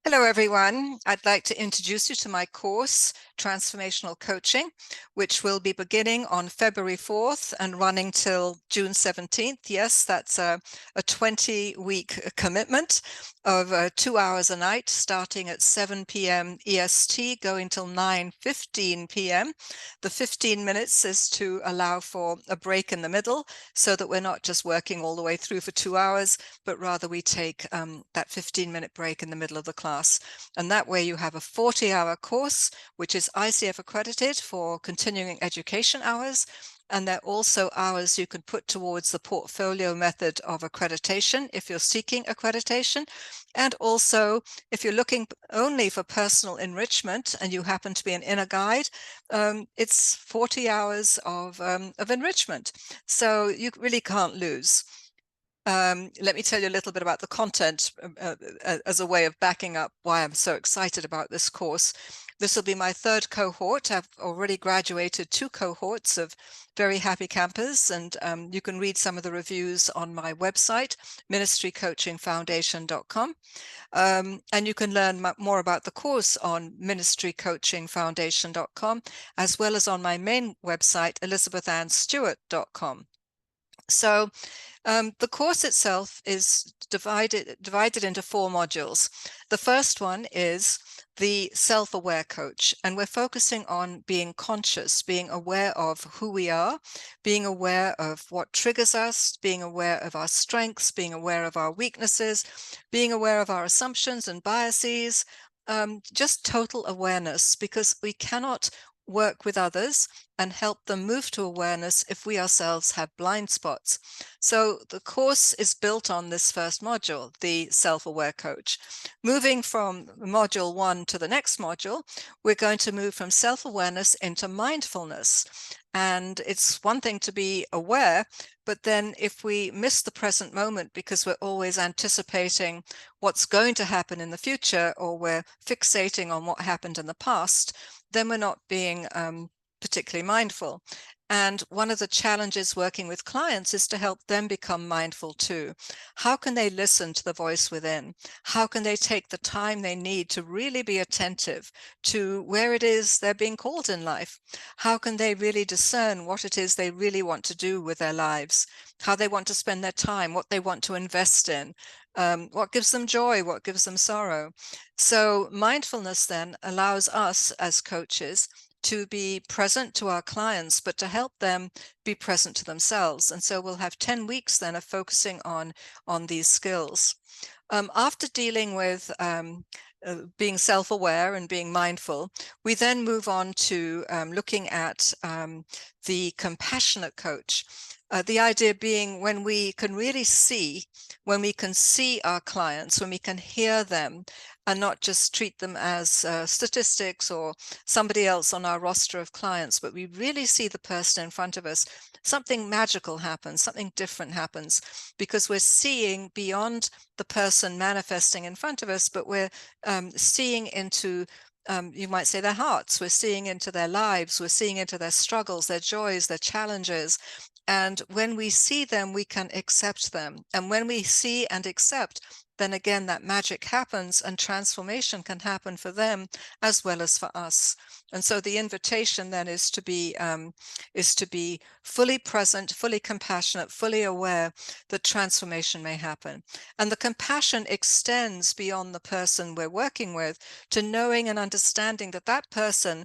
Hello, everyone. I'd like to introduce you to my course, Transformational Coaching, which will be beginning on February 4th and running till June 17th. Yes, that's a 20-week commitment of 2 hours a night, starting at 7 p.m. EST, going till 9:15 p.m. The 15 minutes is to allow for a break in the middle so that we're not just working all the way through for 2 hours, but rather we take that 15-minute break in the middle of the class. And that way you have a 40-hour course, which is ICF accredited for continuing education hours. And they're also hours you can put towards the portfolio method of accreditation if you're seeking accreditation. And also, if you're looking only for personal enrichment and you happen to be an inner guide, it's 40 hours of enrichment. So you really can't lose. Let me tell you a little bit about the content as a way of backing up why I'm so excited about this course. This will be my third cohort. I've already graduated 2 cohorts of very happy campers, and you can read some of the reviews on my website, ministrycoachingfoundation.com. And you can learn more about the course on ministrycoachingfoundation.com, as well as on my main website, elizabethanstewart.com. So the course itself is divided into 4 modules. The first one is the self-aware coach, and we're focusing on being conscious, being aware of who we are, being aware of what triggers us, being aware of our strengths, being aware of our weaknesses, being aware of our assumptions and biases, just total awareness, because we cannot work with others and help them move to awareness if we ourselves have blind spots. So the course is built on this first module, the self-aware coach. Moving from module 1 to the next module, we're going to move from self-awareness into mindfulness. And it's one thing to be aware, but then if we miss the present moment because we're always anticipating what's going to happen in the future, or we're fixating on what happened in the past, then we're not being particularly mindful. And one of the challenges working with clients is to help them become mindful too. How can they listen to the voice within? How can they take the time they need to really be attentive to where it is they're being called in life? How can they really discern what it is they really want to do with their lives? How they want to spend their time, what they want to invest in, what gives them joy, what gives them sorrow. So mindfulness then allows us as coaches to be present to our clients, but to help them be present to themselves. And so we'll have 10 weeks then of focusing on these skills. After dealing with being self-aware and being mindful, we then move on to looking at the compassionate coach. The idea being when we can really see, when we can see our clients, when we can hear them, and not just treat them as statistics or somebody else on our roster of clients, but we really see the person in front of us, something magical happens, something different happens, because we're seeing beyond the person manifesting in front of us, but we're seeing into you might say their hearts, we're seeing into their lives, we're seeing into their struggles, their joys, their challenges. And when we see them, we can accept them. And when we see and accept, then again, that magic happens and transformation can happen for them as well as for us. And so the invitation then is to be fully present, fully compassionate, fully aware that transformation may happen. And the compassion extends beyond the person we're working with to knowing and understanding that that person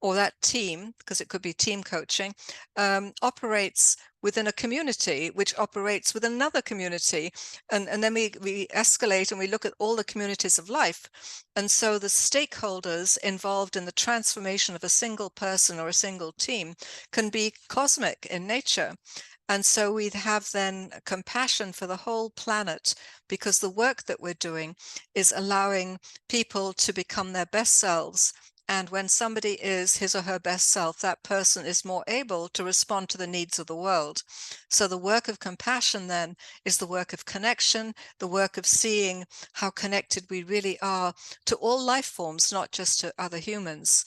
or that team, because it could be team coaching, operates within a community, which operates with another community. And then we escalate and we look at all the communities of life. And so the stakeholders involved in the transformation of a single person or a single team can be cosmic in nature. And so we have then compassion for the whole planet, because the work that we're doing is allowing people to become their best selves. And when somebody is his or her best self, that person is more able to respond to the needs of the world. So the work of compassion then is the work of connection, the work of seeing how connected we really are to all life forms, not just to other humans.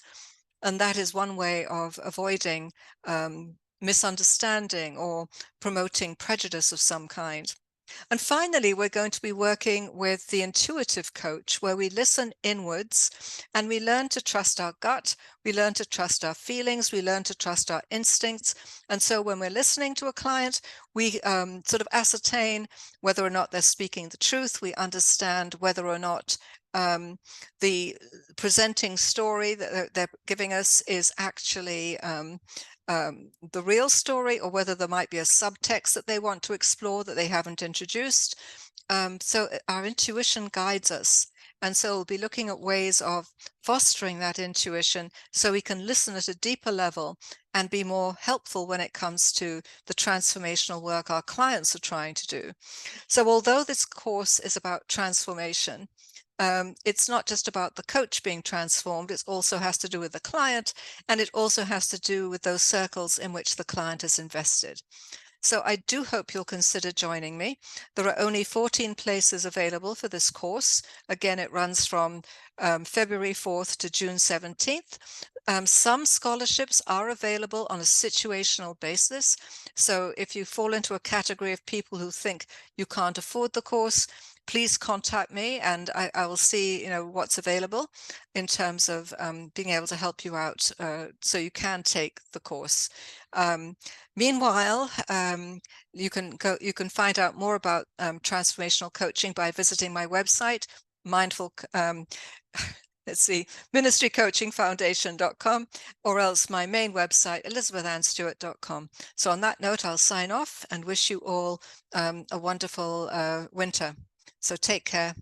And that is one way of avoiding misunderstanding or promoting prejudice of some kind. And finally, we're going to be working with the intuitive coach, where we listen inwards and we learn to trust our gut, we learn to trust our feelings, we learn to trust our instincts. And so when we're listening to a client, we sort of ascertain whether or not they're speaking the truth. We understand whether or not the presenting story that they're giving us is actually the real story, or whether there might be a subtext that they want to explore that they haven't introduced. So our intuition guides us. And so we'll be looking at ways of fostering that intuition so we can listen at a deeper level and be more helpful when it comes to the transformational work our clients are trying to do. So although this course is about transformation, it's not just about the coach being transformed, it also has to do with the client, and it also has to do with those circles in which the client is invested. So I do hope you'll consider joining me. There are only 14 places available for this course. Again, it runs from February 4th to June 17th. Some scholarships are available on a situational basis. So if you fall into a category of people who think you can't afford the course, please contact me and I will see what's available in terms of being able to help you out so you can take the course. Meanwhile, you can find out more about transformational coaching by visiting my website, ministrycoachingfoundation.com, or else my main website, elizabethanstewart.com. So on that note, I'll sign off and wish you all a wonderful winter. So take care.